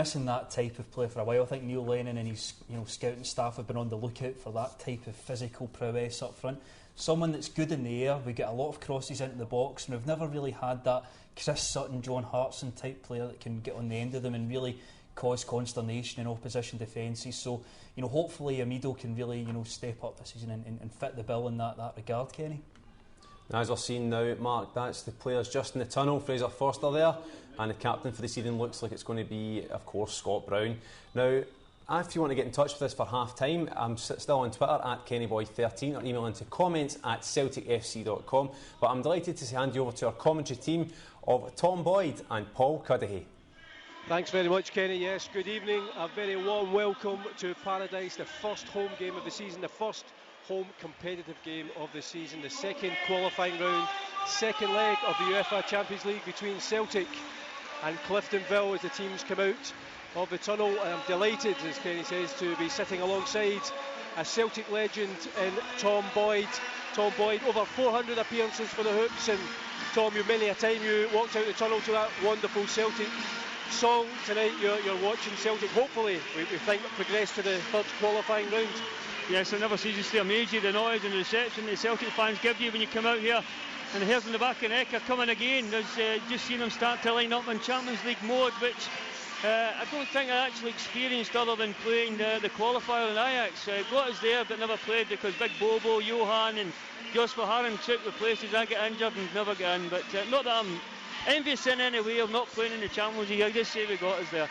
Missing that type of play for a while. I think Neil Lennon and his scouting staff have been on the lookout for that type of physical prowess up front. Someone that's good in the air. We get a lot of crosses into the box, and we've never really had that Chris Sutton, John Hartson type player that can get on the end of them and really cause consternation in opposition defences. So, hopefully Amido can really, step up this season and fit the bill in that regard, Kenny. As we're seeing now, Mark, that's the players just in the tunnel. Fraser Forster there, and the captain for the season looks like it's going to be, of course, Scott Brown. Now, if you want to get in touch with us for half time, I'm still on Twitter at KennyBoy13 or email into comments@celticfc.com. But I'm delighted to hand you over to our commentary team of Tom Boyd and Paul Cuddihy. Thanks very much, Kenny. Yes, good evening. A very warm welcome to Paradise, the first home game of the season, the first home competitive game of the season, the second qualifying round, second leg of the UEFA Champions League between Celtic and Cliftonville as the teams come out of the tunnel. And I'm delighted, as Kenny says, to be sitting alongside a Celtic legend in Tom Boyd. Tom Boyd, over 400 appearances for the Hoops, and Tom, you many a time you walked out the tunnel to that wonderful Celtic song. Tonight you're watching Celtic, hopefully we think progress to the third qualifying round. Yes, it never ceases to amaze you, the noise and the reception the Celtic fans give you when you come out here. And the hairs in the back of the neck are coming again. There's just seen them start to line up in Champions League mode, which I don't think I actually experienced other than playing the qualifier in Ajax. Got us there but never played because Big Bobo, Johan and Jos Verhaeren took the places. I get injured and never get in, but not that I'm envious in any way of not playing in the Champions League. I just say we got us there.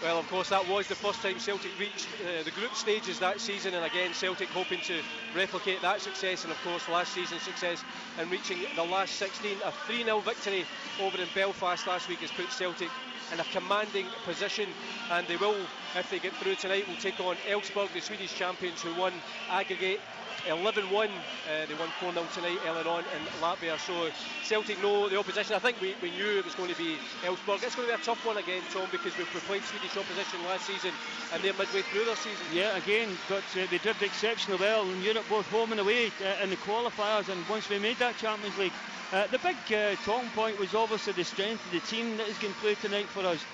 Well, of course, that was the first time Celtic reached the group stages that season, and again Celtic hoping to replicate that success, and of course last season's success in reaching the last 16. A 3-0 victory over in Belfast last week has put Celtic in a commanding position, and they will, if they get through tonight, will take on Elfsborg, the Swedish champions, who won aggregate 11-1. They won 4-0 tonight earlier on in Latvia. So Celtic know the opposition. I think we knew it was going to be Elfsborg. It's going to be a tough one again, Tom, because we played Swedish opposition last season and they're midway through their season. Yeah, again, but they did exceptionally well in Europe, both home and away in the qualifiers, and once we made that Champions League. The big talking point was obviously the strength of the team that is going to play tonight for us.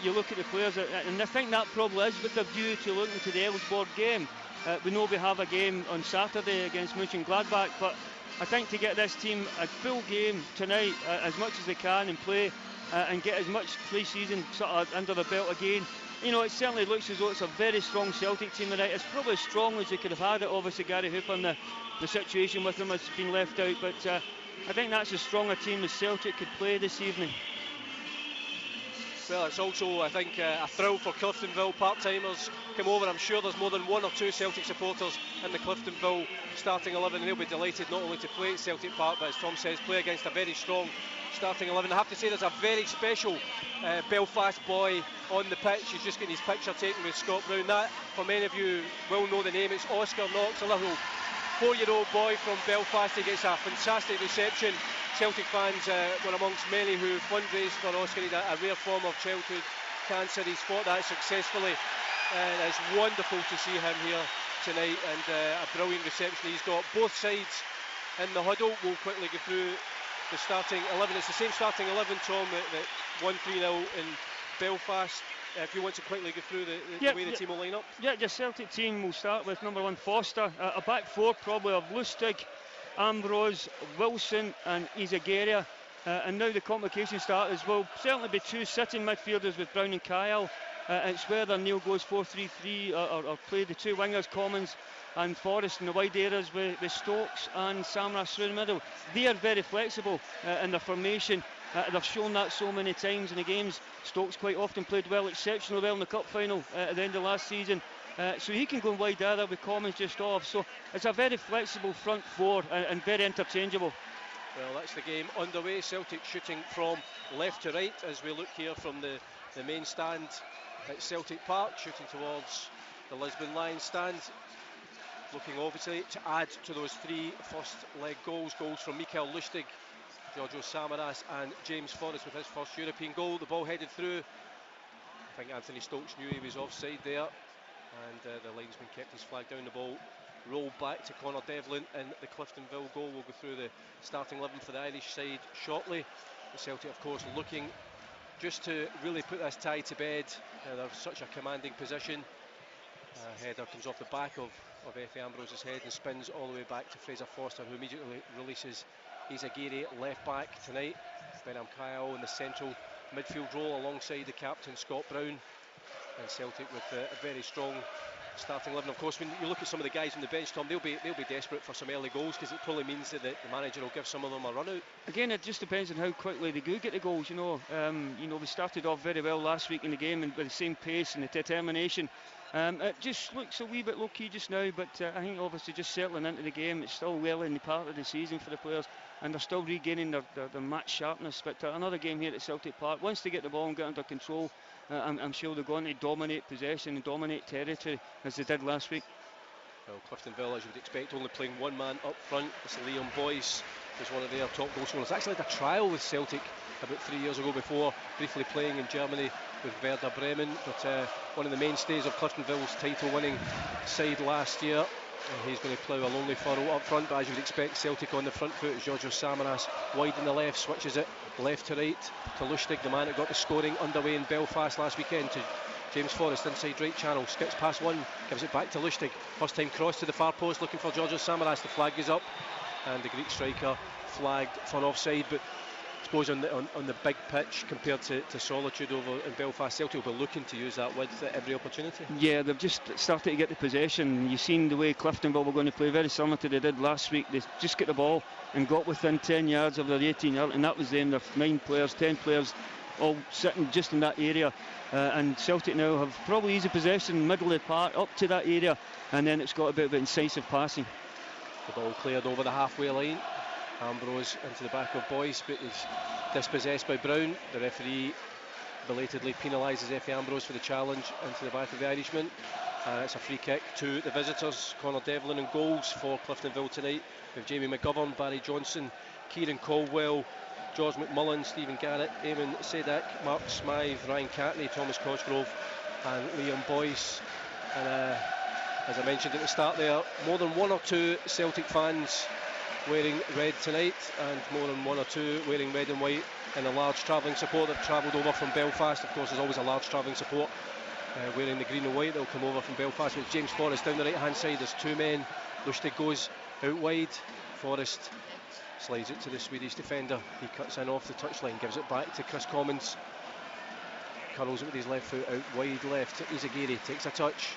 You look at the players, and I think that probably is with a view to looking to the Elfsborg game. We know we have a game on Saturday against Mönchengladbach, but I think to get this team a full game tonight, as much as they can, and play and get as much pre-season sort of under the belt again. It certainly looks as though it's a very strong Celtic team tonight. It's probably as strong as they could have had it. Obviously Gary Hooper and the situation with him has been left out, but I think that's as strong a team as Celtic could play this evening. Well, it's also, I think, a thrill for Cliftonville part-timers come over. I'm sure there's more than one or two Celtic supporters in the Cliftonville starting 11, and they'll be delighted not only to play at Celtic Park, but as Tom says, play against a very strong starting 11. I have to say there's a very special Belfast boy on the pitch. He's just getting his picture taken with Scott Brown. That, for many of you, will know the name. It's Oscar Knox, a little 4-year-old boy from Belfast. He gets a fantastic reception. Celtic fans were amongst many who fundraised for Oscar. He had a rare form of childhood cancer. He's fought that successfully, and it's wonderful to see him here tonight, and a brilliant reception he's got. Both sides in the huddle. We'll quickly go through the starting 11. It's the same starting 11, Tom, that won 3-0 in Belfast. If you want to quickly go through the way the team will line up. Yeah, the Celtic team will start with number 1 Foster, a back four probably of Lustig, Ambrose, Wilson and Izaguirre, and now the complications start as well. Certainly be two sitting midfielders with Brown and Kyle. It's whether Neil goes 4-3-3 or play the two wingers, Commons and Forrest in the wide areas with Stokes and Samras through the middle. They are very flexible in their formation. They've shown that so many times in the games. Stokes quite often played well, exceptionally well in the cup final at the end of last season. So he can go wide either with Commons just off. So it's a very flexible front four and very interchangeable. Well, that's the game underway. Celtic shooting from left to right as we look here from the main stand at Celtic Park, shooting towards the Lisbon Lions stand. Looking obviously to add to those 3 first leg goals from Mikael Lustig, Giorgio Samaras and James Forrest with his first European goal. The ball headed through. I think Anthony Stokes knew he was offside there, and the linesman kept his flag down. The ball rolled back to Connor Devlin in the Cliftonville goal. We'll go through the starting 11 for the Irish side shortly. The Celtic, of course, looking just to really put this tie to bed. They're such a commanding position. Header comes off the back of Efe Ambrose's head and spins all the way back to Fraser Forster, who immediately releases Izagiri left back tonight. Benham Kyle in the central midfield role alongside the captain Scott Brown, and Celtic with a very strong starting 11. Of course, when you look at some of the guys on the bench, Tom, they'll be desperate for some early goals, because it probably means that the manager will give some of them a run out. Again, it just depends on how quickly they do get the goals. We started off very well last week in the game, and with the same pace and the determination. It just looks a wee bit low key just now, but I think obviously just settling into the game. It's still well in the part of the season for the players, and they're still regaining their match sharpness. But another game here at Celtic Park, once they get the ball and get under control, I'm sure they're going to dominate possession and dominate territory as they did last week. Well, Cliftonville, as you would expect, only playing one man up front. It's Liam Boyce, who's one of their top goal scorers. Actually had a trial with Celtic about 3 years ago before briefly playing in Germany with Werder Bremen, but one of the mainstays of Cliftonville's title-winning side last year. He's going to plough a lonely furrow up front, but as you would expect, Celtic on the front foot. Georgios Samaras wide in the left, switches it left to right to Lustig, the man that got the scoring underway in Belfast last weekend, to James Forrest inside right channel, skips past one, gives it back to Lustig. First time cross to the far post, looking for Georgios Samaras. The flag goes up, and the Greek striker flagged for offside. But I suppose on the big pitch compared to Solitude over in Belfast, Celtic will be looking to use that width at every opportunity. Yeah, they've just started to get the possession. You've seen the way Cliftonville were going to play, very similar to they did last week. They just get the ball and got within 10 yards of their 18 yard, and that was them. Their 9 players, 10 players all sitting just in that area, and Celtic now have probably easy possession middle of the park up to that area, and then it's got a bit of incisive passing. The ball cleared over the halfway line. Ambrose into the back of Boyce, but is dispossessed by Brown. The referee belatedly penalises Efe Ambrose for the challenge into the back of the Irishman, and it's a free kick to the visitors. Conor Devlin in goals for Cliftonville tonight, with Jamie McGovern, Barry Johnson, Kieran Caldwell, George McMullen, Stephen Garrett, Eamon Sedak, Mark Smythe, Ryan Catney, Thomas Cosgrove and Liam Boyce. And as I mentioned at the start there, more than one or two Celtic fans wearing red tonight, and more than one or two wearing red and white, and a large travelling support that travelled over from Belfast. Of course, there's always a large travelling support wearing the green and white. They'll come over from Belfast with James Forrest down the right hand side. There's 2 men. Lustig goes out wide. Forrest slides it to the Swedish defender. He cuts in off the touchline, gives it back to Chris Commons, curls it with his left foot out wide left to Izagiri, takes a touch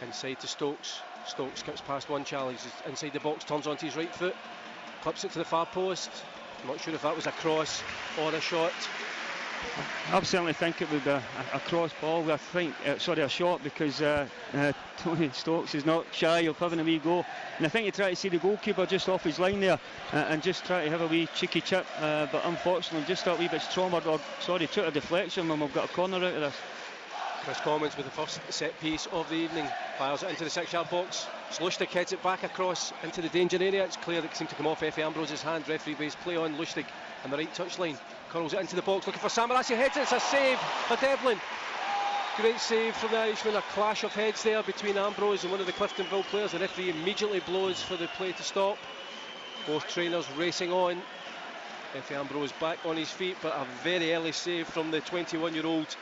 inside to Stokes. Stokes skips past one challenge, inside the box, turns onto his right foot, clips it to the far post. I'm not sure if that was a cross or a shot. I certainly think it would be a cross ball. I think, a shot, because Tony Stokes is not shy of having a wee go, and I think he tried to see the goalkeeper just off his line there, and just try to have a wee cheeky chip, but unfortunately just that wee bit stronger, took a deflection, and we've got a corner out of this. Chris Commons with the first set piece of the evening, fires it into the 6-yard box. Lustig heads it back across into the danger area. It's clear that it seemed to come off Efe Ambrose's hand. Referee waves play on Lustig on the right touchline. Curls it into the box, looking for Samaras. He heads it. It's a save for Devlin. Great save from the Irishman. A clash of heads there between Ambrose and one of the Cliftonville players. The referee immediately blows for the play to stop. Both trainers racing on. Efe Ambrose back on his feet, but a very early save from the 21-year-old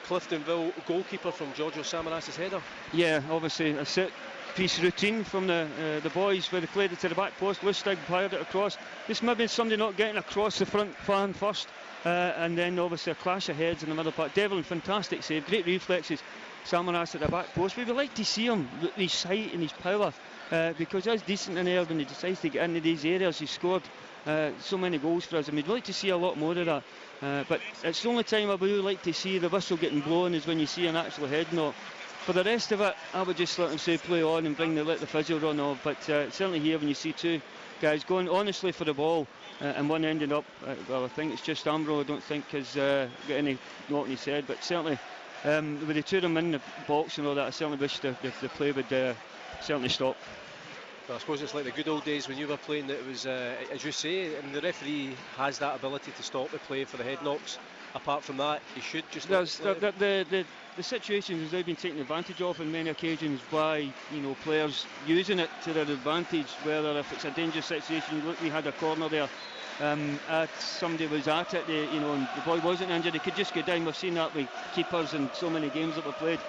Cliftonville goalkeeper from Georgios Samaras' header. Yeah, obviously a set piece routine from the boys, where they played it to the back post. Lustig fired it across. This maybe somebody not getting across the front fan first, and then obviously a clash of heads in the middle part. Devlin, fantastic save, great reflexes. Samaras at the back post. We would like to see him with his height and his power, because he's decent in there when he decides to get into these areas. He's scored so many goals for us, and we'd like to see a lot more of that. But it's the only time I would like to see the whistle getting blown is when you see an actual head knock. For the rest of it, I would just let them say play on and let the physio run off. But certainly here, when you see 2 guys going honestly for the ball, and one ended up, well, I think it's just Ambrose, I don't think has got any knock in his head, but certainly with the 2 of them in the box and all that, I certainly wish the play would certainly stop. Well, I suppose it's like the good old days when you were playing, that it was, as you say, and the referee has that ability to stop the play for the head knocks. Apart from that, he should just... The situation has now been taken advantage of on many occasions by players using it to their advantage, whether if it's a dangerous situation. Look, we had a corner there somebody was at it, and the boy wasn't injured, he could just go down. We've seen that with keepers in so many games that we've played.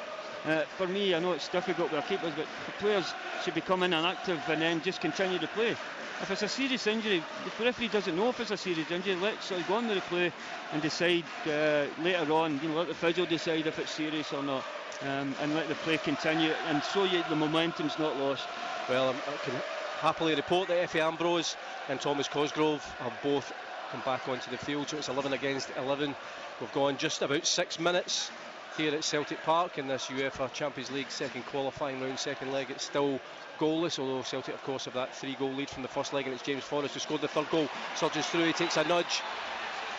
For me, I know it's difficult with our keepers, but players should become inactive and then just continue to play. If it's a serious injury, the referee doesn't know if it's a serious injury. Let's go on with the play and decide later on. Let the physio decide if it's serious or not, and let the play continue, and so the momentum's not lost. Well, I can happily report that Effie Ambrose and Thomas Cosgrove have both come back onto the field, so it's 11 against 11. We've gone just about 6 minutes here at Celtic Park in this UEFA Champions League second qualifying round, second leg. It's still goalless, although Celtic of course have that 3-goal lead from the first leg, and it's James Forrest who scored the third goal. Surges through, he takes a nudge,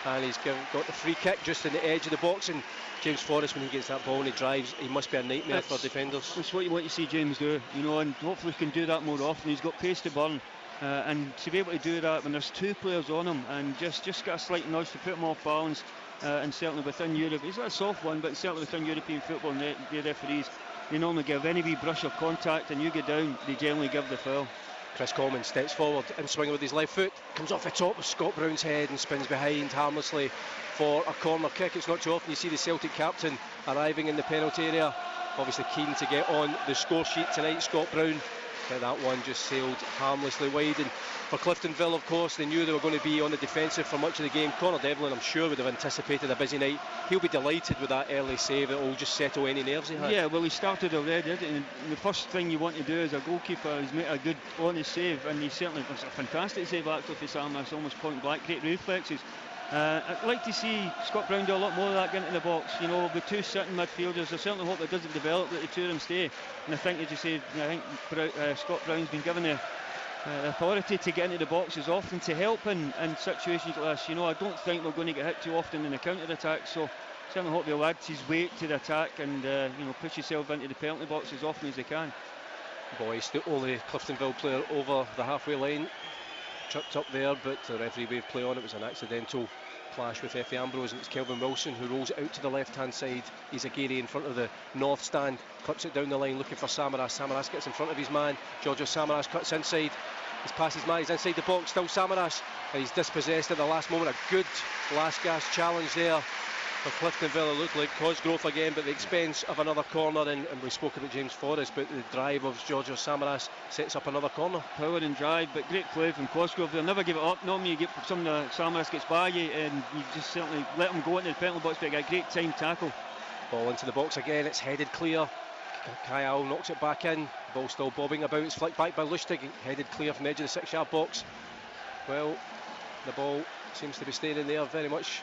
and he's got the free kick just in the edge of the box. And James Forrest, when he gets that ball and he drives, he must be a nightmare for defenders. That's what you want to see James do, and hopefully he can do that more often. He's got pace to burn, and to be able to do that when there's two players on him, and just get a slight nudge to put him off balance. And certainly within Europe, he's not a soft one, but certainly within European football, the referees, they normally give any wee brush of contact and you get down, they generally give the foul. Chris Coleman steps forward and swinging with his left foot, comes off the top of Scott Brown's head and spins behind harmlessly for a corner kick. It's not too often you see the Celtic captain arriving in the penalty area, obviously keen to get on the score sheet tonight, Scott Brown, but that one just sailed harmlessly wide. And for Cliftonville, of course, they knew they were going to be on the defensive for much of the game. Conor Devlin, I'm sure, would have anticipated a busy night. He'll be delighted with that early save. It will just settle any nerves he had. Yeah, well, he started already, and the first thing you want to do as a goalkeeper is make a good honest save, and he certainly was a fantastic save actually for Samaras, almost point blank, great reflexes. I'd like to see Scott Brown do a lot more of that, get into the box. With two sitting midfielders, I certainly hope it doesn't develop, that the two of them stay. And I think, as you say, Scott Brown's been given the authority to get into the boxes often to help in situations like this. I don't think we're going to get hit too often in the counter-attack, so certainly hope he'll add his weight to the attack and push himself into the penalty box as often as he can. Boyce, the only Cliftonville player over the halfway line, tripped up there, but the referee waved play on. It was an accidental clash with Effie Ambrose, and it's Kelvin Wilson who rolls out to the left-hand side. He's a Gary in front of the north stand, clips it down the line looking for Samaras. Samaras gets in front of his man. Giorgio Samaras cuts inside. He's past his man, he's inside the box, still Samaras, and he's dispossessed at the last moment. A good last gasp challenge there for Cliftonville. It looked like Cosgrove again, but the expense of another corner, and we spoke about James Forrest, but the drive of Giorgio Samaras sets up another corner. Power and drive, but great play from Cosgrove. They'll never give it up. Normally you get some Samaras gets by you and you just certainly let him go into the penalty box, but a great time tackle. Ball into the box again, it's headed clear. Kyle knocks it back in, ball still bobbing about, it's flicked back by Lustig, headed clear from the edge of the 6-yard box. Well, the ball seems to be staying in there very much.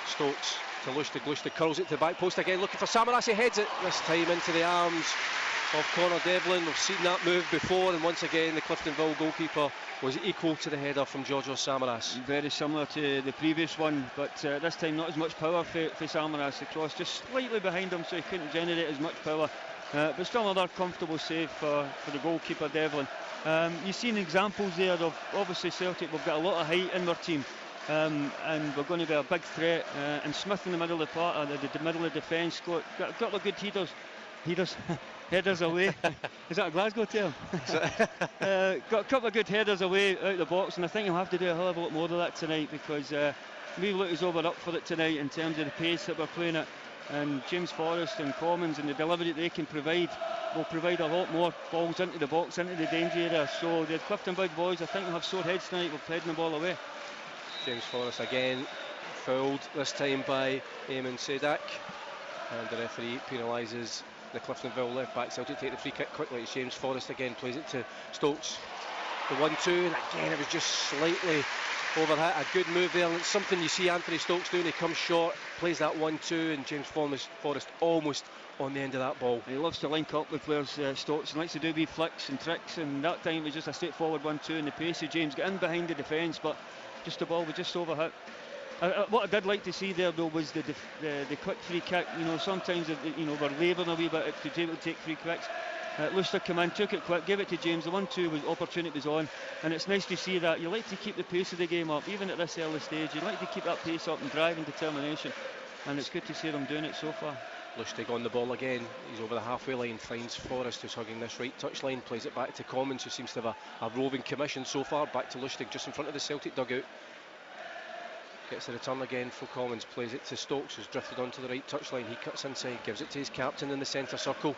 Stokes to Lustig, Lustig curls it to the back post again, looking for Samaras. He heads it this time into the arms of Conor Devlin. We've seen that move before, and once again the Cliftonville goalkeeper was equal to the header from Giorgio Samaras. Very similar to the previous one, but this time not as much power for Samaras. The cross just slightly behind him, so he couldn't generate as much power, but still another comfortable save for the goalkeeper Devlin. You've seen examples there of, obviously Celtic, we've got a lot of height in their team. And we're going to be a big threat, and Smith in the middle of the middle of the defence, got a couple of good headers away. Is that a Glasgow term? Got a couple of good headers away out of the box, and I think he'll have to do a hell of a lot more of that tonight, because we look as though we're up for it tonight in terms of the pace that we're playing at, and James Forrest and Commons and the delivery that they can provide will provide a lot more balls into the box, into the danger area. So the Cliftonville boys, I think, will have sore heads tonight with heading the ball away. James Forrest again fouled, this time by Eamon Sedak, and the referee penalises the Cliftonville left back. Celtic take the free kick quickly. It's James Forrest again, plays it to Stokes. The 1-2, and again it was just slightly overhit. A good move there, and it's something you see Anthony Stokes doing. He comes short, plays that 1-2, and James Forrest almost on the end of that ball. He loves to link up with players, Stokes, and likes to do wee flicks and tricks, and that time it was just a straightforward 1-2, and the pace of James got in behind the defence, but just the ball was just overhit. What I did like to see there though was the quick free kick. Sometimes we're labouring a wee bit to be able to take free kicks. Lustig came in, took it quick, gave it to James. The 1-2 was opportunity was on, and it's nice to see that. You like to keep the pace of the game up, even at this early stage. You like to keep that pace up and drive and determination, and it's good to see them doing it so far. Lustig on the ball again, he's over the halfway line, finds Forrest who's hugging this right touchline, plays it back to Commons who seems to have a roving commission so far, back to Lustig just in front of the Celtic dugout. Gets the return again for Commons, plays it to Stokes who's drifted onto the right touchline, he cuts inside, gives it to his captain in the centre circle.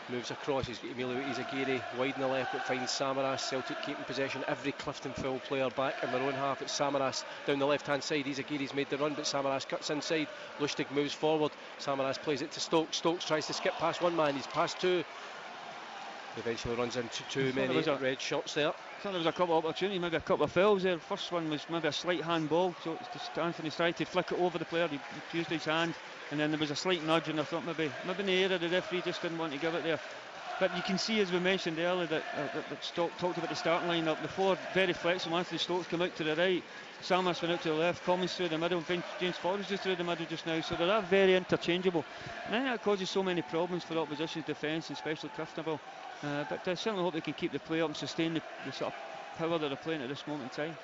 Moves across, he's got Emilio Izagiri wide in the left but finds Samaras. Celtic keeping possession, every Cliftonville player back in their own half. It's Samaras down the left hand side, Izagiri's made the run but Samaras cuts inside. Lustig moves forward, Samaras plays it to Stokes. Stokes tries to skip past one man, he's past two. Eventually runs into too many red shirts there. I thought there was a couple of opportunities, maybe a couple of fouls there. First one was maybe a slight handball, so it's just Anthony tried to flick it over the player, he used his hand, and then there was a slight nudge, and I thought maybe in the area the referee just didn't want to give it there. But you can see, as we mentioned earlier, that Stokes talked about the starting line-up. The four very flexible. Anthony Stokes came out to the right, Samaras went out to the left, Commons through the middle, James Forrest just through the middle just now, so they're very interchangeable. And I think that causes so many problems for the opposition's defence, especially Cliftonville. But I certainly hope they can keep the play up and sustain the sort of power that they're playing at this moment in time.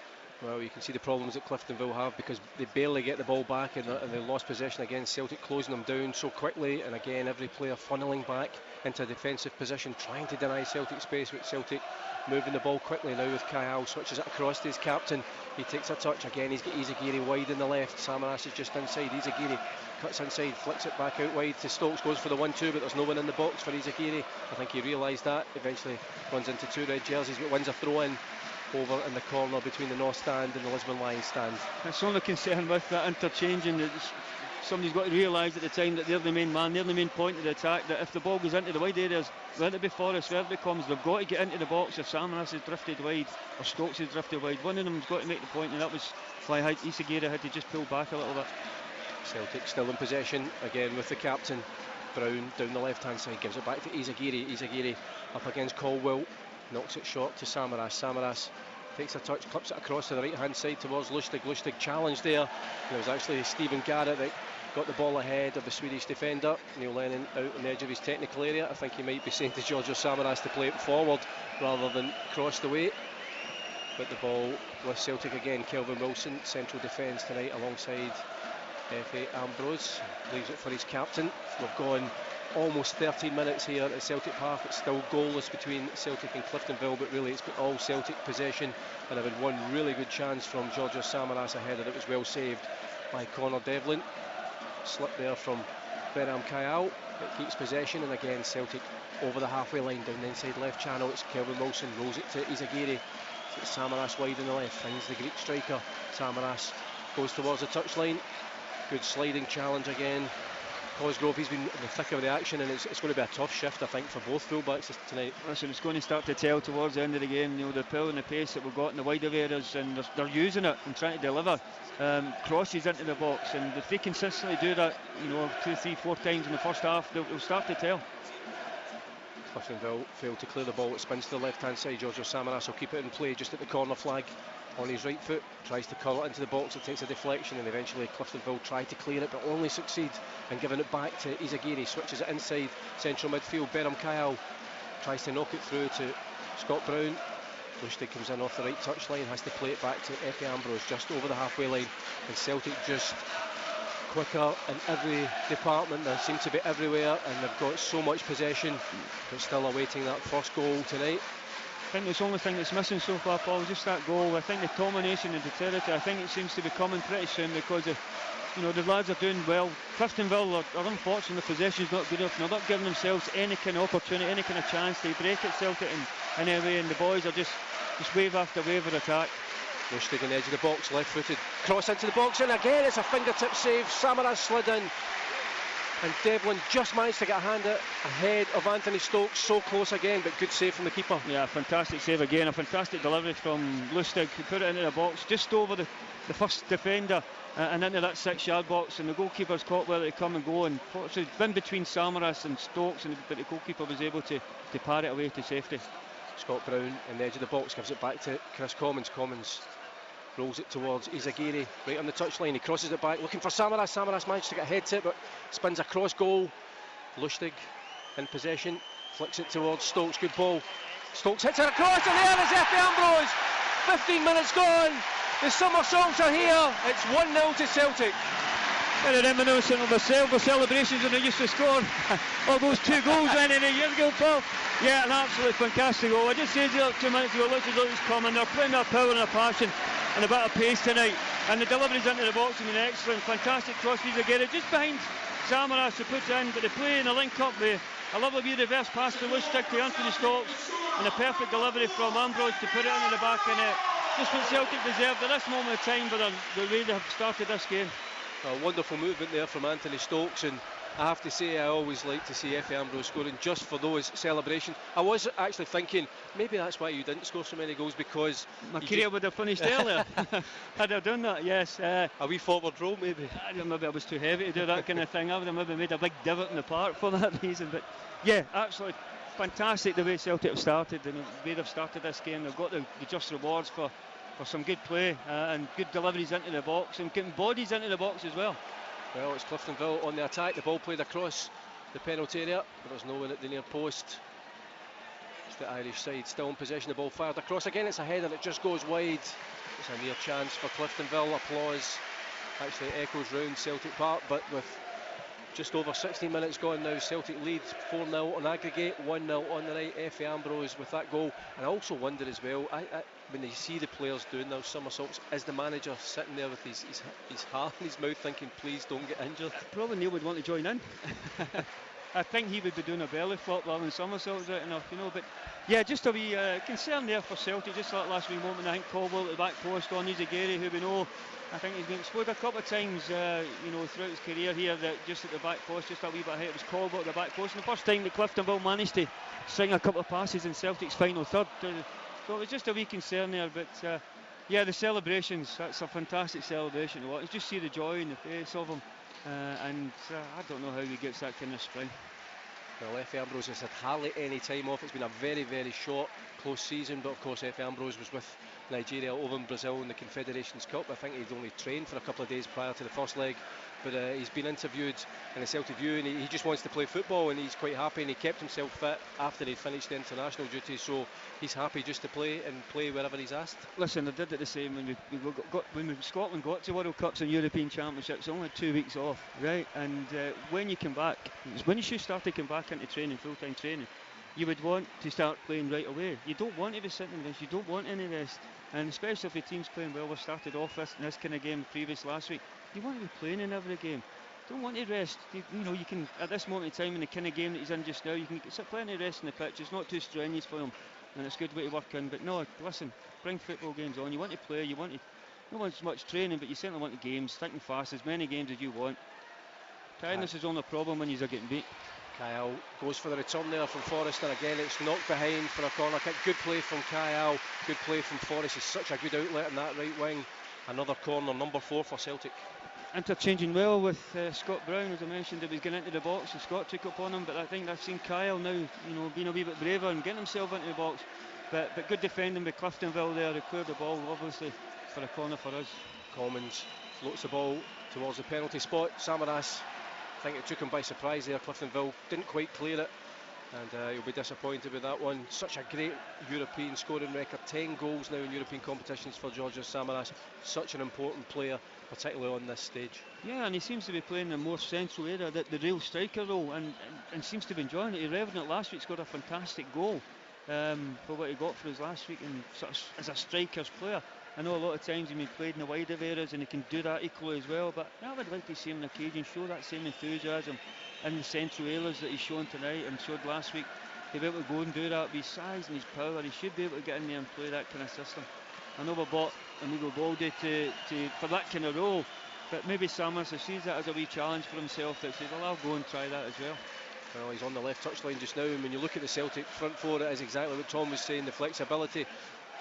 Well, you can see the problems that Cliftonville have because they barely get the ball back and they lost possession again. Celtic closing them down so quickly, and again every player funneling back into a defensive position, trying to deny Celtic space, with Celtic moving the ball quickly now with Kyle, switches it across to his captain. He takes a touch again, he's got Izagiri wide in the left, Samaras is just inside. Izagiri cuts inside, flicks it back out wide to Stokes, goes for the 1-2, but there's no one in the box for Izagiri. I think he realised that, eventually runs into two red jerseys but wins a throw in over in the corner between the North stand and the Lisbon Lions stand. That's only concern with that interchanging, that somebody's got to realise at the time that they're the main man, they're the main point of the attack, that if the ball goes into the wide areas, whether it be Forrest, whether it comes, they've got to get into the box. If Samaras has drifted wide or Stokes has drifted wide, one of them's got to make the point, and that was why Izagiri had to just pull back a little bit. Celtic still in possession again with the captain. Brown down the left hand side, gives it back to Izagiri. Izagiri up against Caldwell, knocks it short to Samaras. Samaras takes a touch, clips it across to the right hand side towards Lustig. Lustig challenged there. It was actually Stephen Garrett that got the ball ahead of the Swedish defender. Neil Lennon out on the edge of his technical area. I think he might be saying to Giorgio Samaras to play it forward rather than cross the way. But the ball with Celtic again. Kelvin Wilson, central defence tonight alongside F.A. Ambrose. Leaves it for his captain. We've gone almost 13 minutes here at Celtic Park. It's still goalless between Celtic and Cliftonville, but really it's been all Celtic possession, and I've had one really good chance from Giorgio Samaras ahead, and it was well saved by Connor Devlin. Slip there from Beram Kayal. It keeps possession, and again Celtic over the halfway line down the inside left channel. It's Kelvin Wilson, rolls it to Izagiri. It's Samaras wide in the left, finds the Greek striker. Samaras goes towards the touchline. Good sliding challenge again. Cosgrove, he's been in the thick of the action, and it's going to be a tough shift, I think, for both fullbacks tonight. Listen, it's going to start to tell towards the end of the game. You know, the pull and the pace that we've got in the wider areas, and they're using it and trying to deliver crosses into the box, and if they consistently do that, you know, 2, 3, 4 times in the first half, they'll start to tell. Cliftonville failed to clear the ball. It spins to the left hand side. Giorgio Samaras will keep it in play just at the corner flag on his right foot, tries to curl it into the box. It takes a deflection, and eventually Cliftonville try to clear it but only succeed in giving it back to Izagiri. Switches it inside central midfield. Beram Kayal tries to knock it through to Scott Brown. Lustig comes in off the right touchline, has to play it back to F.A. Ambrose just over the halfway line, and Celtic just quicker in every department. They seem to be everywhere, and they've got so much possession, but still awaiting that first goal tonight. I think the only thing that's missing so far, Paul, is just that goal. I think the domination of the territory, I think it seems to be coming pretty soon, because of, you know, the lads are doing well. Cliftonville are unfortunate, the possession's not good enough. They're not giving themselves any kind of opportunity, any kind of chance to break it, Celtic, in any way, and the boys are just wave after wave of attack. Lustig on the edge of the box, left-footed, cross into the box, and again it's a fingertip save. Samaras slid in, and Devlin just managed to get a hand ahead of Anthony Stokes. So close again, but good save from the keeper. Yeah, fantastic save again, a fantastic delivery from Lustig, who put it into the box just over the first defender and into that 6-yard box, and the goalkeeper's caught whether to come and go, and it's been between Samaras and Stokes, but the goalkeeper was able to parry it away to safety. Scott Brown on the edge of the box gives it back to Chris Commons. Commons rolls it towards Izagiri right on the touchline. He crosses it back looking for Samaras. Samaras managed to get a head to it, but spins across goal. Lustig in possession, flicks it towards Stokes. Good ball. Stokes hits it across, and there is F.A. Ambrose. 15 minutes gone. The somersaults are here. It's 1-0 to Celtic. Very reminiscent of myself, the celebrations when I used to score all those 2 goals in a year ago, Paul. Yeah, an absolutely fantastic goal. I just said there 2 minutes ago, look at who's coming. They're playing their power and their passion and a bit of pace tonight. And the deliveries into the box have been excellent. Fantastic crosses again. Just behind Samaras to put in, but they play in a link-up with a lovely wee reverse pass to Lustig to Anthony Stokes and a perfect delivery from Ambrose to put it into the back of net. Just what Celtic deserved at this moment of time, but the way they have started this game. A wonderful movement there from Anthony Stokes, and I have to say I always like to see Efe Ambrose scoring just for those celebrations. I was actually thinking maybe that's why you didn't score so many goals, because my career would have finished earlier had I done that. Yes, a wee forward roll maybe. Maybe I was too heavy to do that kind of thing. I would have maybe made a big divot in the park for that reason. But yeah, absolutely fantastic the way Celtic have started and the way they've started this game. They've got the just rewards for some good play and good deliveries into the box and getting bodies into the box as well. Well, it's Cliftonville on the attack. The ball played across the penalty area, but there's no one at the near post. It's the Irish side still in possession. The ball fired across again. It's a header that just goes wide. It's a near chance for Cliftonville. Applause actually echoes round Celtic Park, but with just over 16 minutes gone now, Celtic lead 4-0 on aggregate, 1-0 on the night. Efe Ambrose with that goal. And I also wonder as well, when you see the players doing those somersaults, is the manager sitting there with his heart in his mouth thinking, please don't get injured? Probably Neil would want to join in. I think he would be doing a belly flop rather than somersaults right enough, you know. But yeah, just a wee concern there for Celtic, just that last wee moment. I think Caldwell at the back post on Izagiri, who we know, I think he's been exposed a couple of times, you know, throughout his career here, that just at the back post, just a wee bit ahead. It was Caldwell at the back post, and the first time that Cliftonville managed to string a couple of passes in Celtic's final third. So it was just a wee concern there, but yeah, the celebrations, that's a fantastic celebration to watch. Just see the joy in the face of him, and I don't know how he gets that kind of spring. Well, Efe Ambrose has had hardly any time off. It's been a very, very short, close season, but of course Efe Ambrose was with Nigeria over in Brazil in the Confederations Cup. I think he'd only trained for a couple of days prior to the first leg, but he's been interviewed in the Celtic View, and he just wants to play football, and he's quite happy, and he kept himself fit after he'd finished the international duties, so he's happy just to play and play wherever he's asked. Listen, I did it the same when Scotland got to World Cups and European Championships. Only 2 weeks off, right? And when you come back, when you should start to come back into training, full-time training, you would want to start playing right away. You don't want to be sitting in this, you don't want any rest, and especially if the team's playing well. We started off this kind of game previous last week. You want to be playing in every game. Don't want to rest. You know, you can, at this moment in time, in the kind of game that he's in just now, you can get plenty of rest in the pitch. It's not too strenuous for him, and it's a good way to work in. But no, listen, bring football games on. You want to play, you want to, not want much training, but you certainly want the games, thick and fast, as many games as you want. Tiredness is only a problem when you're getting beat. Kyle goes for the return there from Forrest, and again it's knocked behind for a corner kick. Good play from Kyle, good play from Forrest. He's such a good outlet in that right wing. Another corner, number 4 for Celtic. Interchanging well with Scott Brown, as I mentioned. He was getting into the box and Scott took up on him, but I think I've seen Kyle now, you know, being a wee bit braver and getting himself into the box. But good defending by Cliftonville there. They cleared the ball, obviously, for a corner for us. Commons floats the ball towards the penalty spot. Samaras, I think it took him by surprise there. Cliftonville didn't quite clear it, and he'll be disappointed with that one. Such a great European scoring record, 10 goals now in European competitions for Georgios Samaras. Such an important player, particularly on this stage. Yeah, and he seems to be playing a more central area, the real striker role, and seems to be enjoying it. He Revenant last week scored a fantastic goal for what he got for us last week, and sort of as a striker's player. I know a lot of times he's been played in the wider areas and he can do that equally as well, but I would like to see him on occasion show that same enthusiasm in the central areas that he's shown tonight and showed last week. He'll be able to go and do that with his size and his power. He should be able to get in there and play that kind of system. I know we bought Amigo Baldi for that kind of role, but maybe Samaras sees that as a wee challenge for himself, that says, well, I'll go and try that as well. Well, he's on the left touchline just now, and when you look at the Celtic front four, it is exactly what Tom was saying, the flexibility.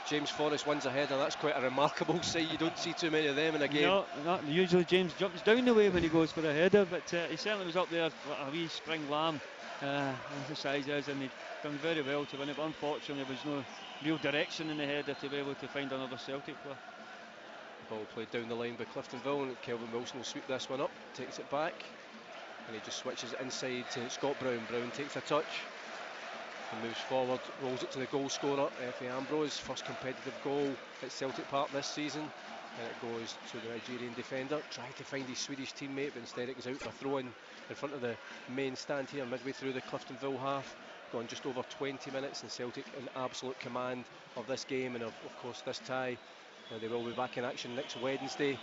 James Forrest wins a header. That's quite a remarkable sight. You don't see too many of them in a game. No, not usually. James jumps down the way when he goes for a header, but he certainly was up there, a wee spring lamb, as the size is, and he'd done very well to win it, but unfortunately there was no real direction in the header to be able to find another Celtic player. Ball played down the line by Cliftonville, and Kelvin Wilson will sweep this one up, takes it back, and he just switches it inside to Scott Brown. Brown takes a touch. He moves forward, rolls it to the goal scorer, Efe Ambrose. First competitive goal at Celtic Park this season. And it goes to the Nigerian defender, trying to find his Swedish teammate, but instead it goes out for a throw-in in front of the main stand here, midway through the Cliftonville half. Gone just over 20 minutes, and Celtic in absolute command of this game and of course this tie. They will be back in action next Wednesday,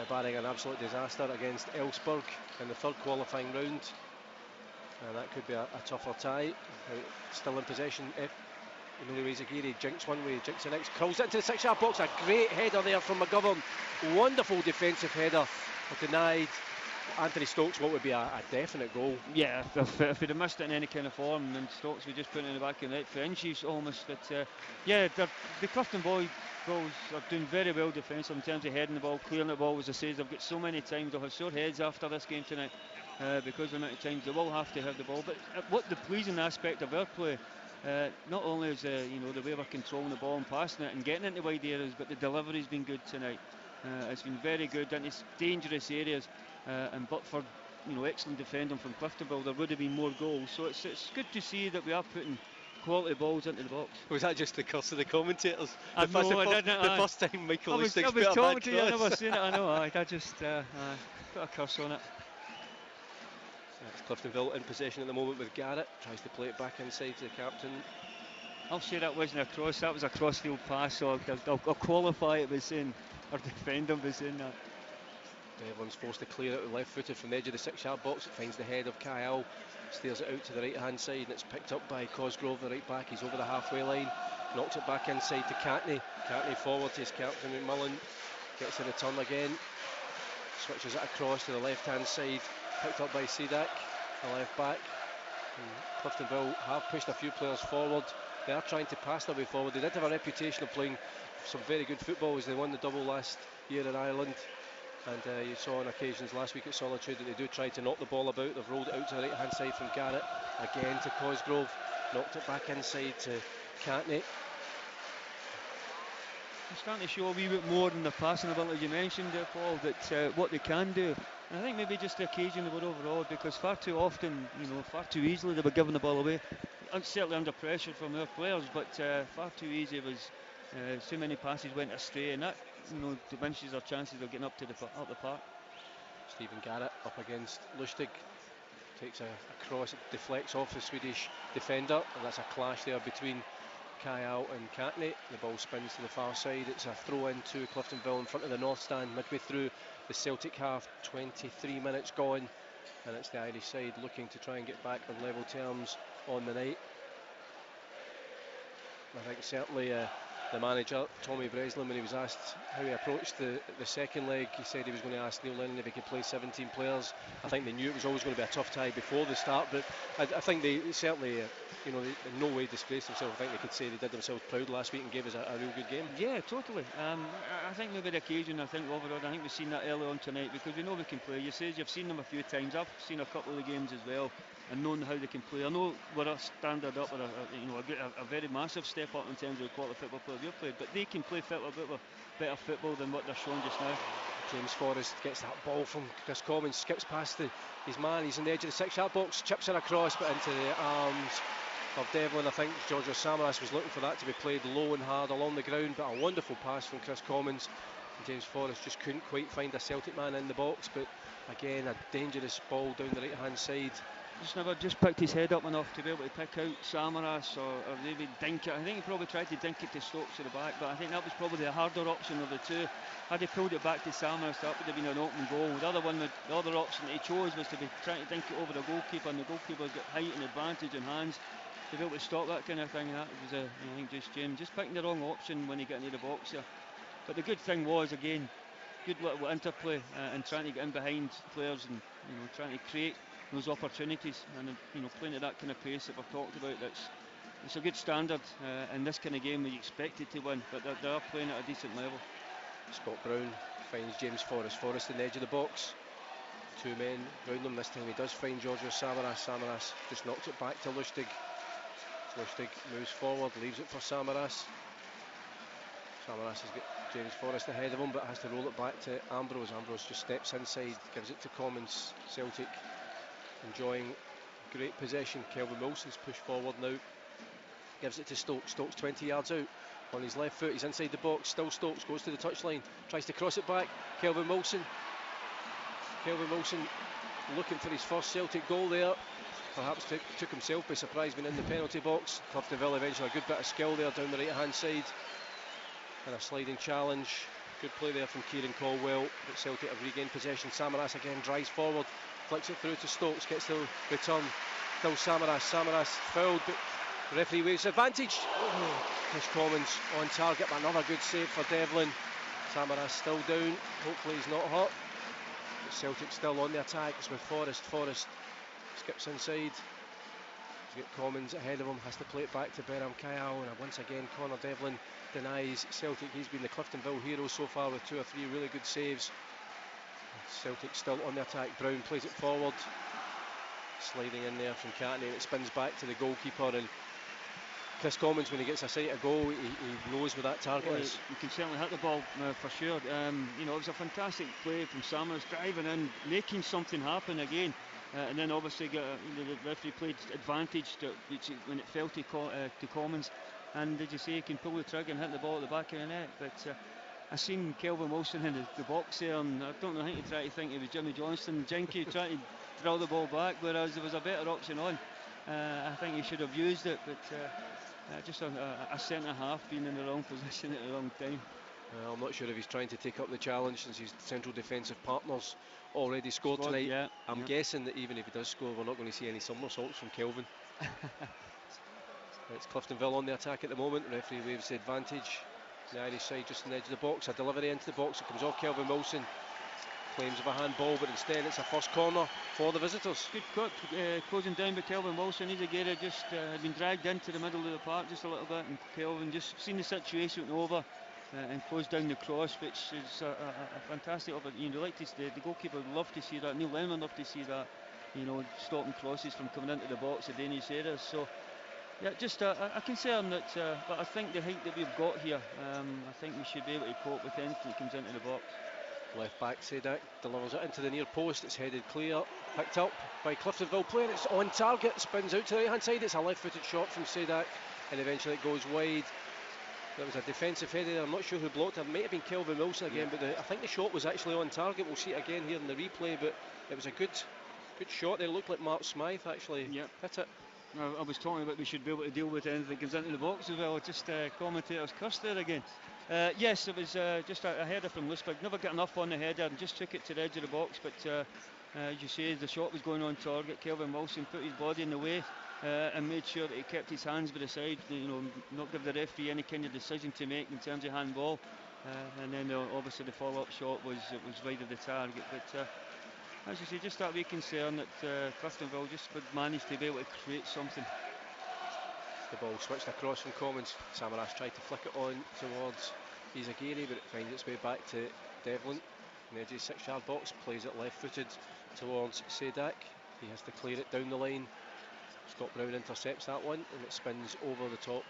barring an absolute disaster against Elfsborg in the third qualifying round. And that could be a tougher tie. Still in possession. Emilio Zagiri jinks one way, jinks the next, curls it into the 6-yard box. A great header there from McGovern. Wonderful defensive header, denied Anthony Stokes what would be a definite goal. Yeah, if he'd have missed it in any kind of form, then Stokes would just put it in the back of the net for inches almost. But yeah, the Clifton boys are doing very well defensively in terms of heading the ball, clearing the ball. As I say, they've got so many times, they'll have sore heads after this game tonight because of the amount of times they will have to have the ball. But what the pleasing aspect of our play, not only is the way we're controlling the ball and passing it and getting into wide areas, but the delivery's been good tonight. It's been very good into dangerous areas, and but for excellent defending from Cliftonville, there would have been more goals. So it's good to see that we are putting quality balls into the box. Was that just the curse of the commentators? The first time Michael Lustig's I was talking to you, I never seen it. I know. I just put a curse on it. It's Cliftonville in possession at the moment with Garrett. Tries to play it back inside to the captain. I'll say that wasn't a cross. That was a crossfield pass. So I'll qualify it by saying, or defend him by saying that. Devlin's forced to clear it with left-footed from the edge of the 6-yard box. It finds the head of Kyle, steers it out to the right-hand side, and it's picked up by Cosgrove, the right back. He's over the halfway line, knocks it back inside to Catney. Catney forward to his captain McMullen, gets a return again, switches it across to the left-hand side, picked up by Sidak, the left back. And Cliftonville have pushed a few players forward. They are trying to pass their way forward. They did have a reputation of playing some very good football as they won the double last year in Ireland. And you saw on occasions last week at Solitude that they do try to knock the ball about. They've rolled it out to the right hand side from Garrett, again to Cosgrove, knocked it back inside to Catney. They're starting to show a wee bit more than the passing ability you mentioned there, Paul, that what they can do. And I think maybe just the occasion they were overawed, because far too often, far too easily they were giving the ball away. Certainly under pressure from their players, but far too easy was. So many passes went astray, and that diminishes their chances of getting up the park. Stephen Garrett up against Lustig, takes a cross, it deflects off the Swedish defender, and that's a clash there between Kyle and Catney. The ball spins to the far side. It's a throw in to Cliftonville in front of the north stand, midway through the Celtic half. 23 minutes gone, and it's the Irish side looking to try and get back on level terms on the night. I think certainly the manager, Tommy Breslin, when he was asked how he approached the second leg, he said he was going to ask Neil Lennon if he could play 17 players. I think they knew it was always going to be a tough tie before the start, but I think they certainly, they in no way disgraced themselves. I think they could say they did themselves proud last week and gave us a real good game. Yeah, totally. I think maybe the occasion, overall, I think we've seen that early on tonight, because we know we can play. You say you've seen them a few times. I've seen a couple of the games as well, and known how they can play. I know we're a standard up, or a very massive step up in terms of the quality football players we've played, but they can play better football than what they're showing just now. James Forrest gets that ball from Chris Commons, skips past his man, he's on the edge of the 6-yard box, chips it across, but into the arms of Devlin. I think Georgios Samaras was looking for that to be played low and hard along the ground, but a wonderful pass from Chris Commons. And James Forrest just couldn't quite find a Celtic man in the box, but again a dangerous ball down the right hand side. Just never picked his head up enough to be able to pick out Samaras or maybe dink it. I think he probably tried to dink it to Stokes at the back, but I think that was probably the harder option of the two. Had he pulled it back to Samaras, that would have been an open goal. The other option that he chose was to be trying to dink it over the goalkeeper, and the goalkeeper's got height and advantage and hands to be able to stop that kind of thing. That was I think just James just picking the wrong option when he got into the box here. But the good thing was, again, good little interplay and trying to get in behind players and trying to create those opportunities, and playing at that kind of pace that we've talked about. It's a good standard in this kind of game. We expected to win, but they are playing at a decent level. Scott Brown finds James Forrest. Forrest in the edge of the box. Two men round him. This time he does find Georgios Samaras. Samaras just knocks it back to Lustig. Lustig moves forward, leaves it for Samaras. Samaras has got James Forrest ahead of him, but has to roll it back to Ambrose. Ambrose just steps inside, gives it to Commons. Celtic enjoying great possession. Kelvin Wilson's pushed forward now, gives it to Stokes. Stokes 20 yards out, on his left foot. He's inside the box. Still Stokes goes to the touchline. Tries to cross it back. Kelvin Wilson. Kelvin Wilson looking for his first Celtic goal there. Perhaps took himself by surprise being in the penalty box. Cliftonville eventually a good bit of skill there down the right hand side. And a sliding challenge. Good play there from Kieran Caldwell. But Celtic have regained possession. Samaras again drives forward. Flicks it through to Stokes. Gets the return. Still Samaras. Samaras fouled, but the referee waves advantage. Chris Commons on target, but another good save for Devlin. Samaras still down. Hopefully he's not hurt. But Celtic still on the attack. It's with Forrest. Forrest skips inside. He's got Commons ahead of him. Has to play it back to Beram Kayal. And once again, Connor Devlin denies Celtic. He's been the Cliftonville hero so far with 2 or 3 really good saves. Celtic still on the attack. Brown plays it forward. Sliding in there from Catney, and it spins back to the goalkeeper. And Chris Commons, when he gets a sight of goal, he knows where that target is. He can certainly hit the ball for sure. You know, it was a fantastic play from Samaras, driving in, making something happen again. And then obviously the referee played advantage when it fell to Commons. And did you say he can pull the trigger and hit the ball at the back of the net? But I seen Kelvin Wilson in the box there, and I don't know, I think he tried to think it was Jimmy Johnston, Jinky trying to drill the ball back, whereas there was a better option on. I think he should have used it, but just a centre half being in the wrong position at the wrong time. I'm not sure if he's trying to take up the challenge since his central defensive partners already scored tonight. Yeah, I'm guessing that even if he does score, we're not going to see any somersaults from Kelvin. It's Cliftonville on the attack at the moment. The referee waves the advantage. The Irish side just on the edge of the box. A delivery into the box. It comes off Kelvin Wilson. Claims of a handball, but instead it's a first corner for the visitors. Good cut, closing down by Kelvin Wilson. Izagirre just had been dragged into the middle of the park just a little bit, and Kelvin just seen the situation over and closed down the cross, which is a fantastic opportunity. You know, like the goalkeeper would love to see that. Neil Lennon would love to see that. You know, stopping crosses from coming into the box of Danish areas. So yeah, just a concern that, but I think the height that we've got here, I think we should be able to cope with anything that comes into the box. Left back Sedak delivers it into the near post. It's headed clear, picked up by Cliftonville player. It's on target, spins out to the right hand side. It's a left-footed shot from Sedak, and eventually it goes wide. There was a defensive header there. I'm not sure who blocked it. It might have been Kelvin Wilson again, but I think the shot was actually on target. We'll see it again here in the replay, but it was a good shot there. It looked like Mark Smythe actually hit it. I was talking about we should be able to deal with anything that comes into the box as well. Just commentators cursed there again. Yes, it was just a header from Lusberg. Never got enough on the header and just took it to the edge of the box. But as you say, the shot was going on target. Kelvin Wilson put his body in the way and made sure that he kept his hands by the side. You know, not give the referee any kind of decision to make in terms of handball. And then obviously the follow-up shot was wide of the target. But as you say, just that wee concern that Cliftonville just would manage to be able to create something. The ball switched across from Commons. Samaras tried to flick it on towards Izagirre, but it finds its way back to Devlin. In the edge of the 6-yard box, plays it left-footed towards Sedak. He has to clear it down the line. Scott Brown intercepts that one, and it spins over the top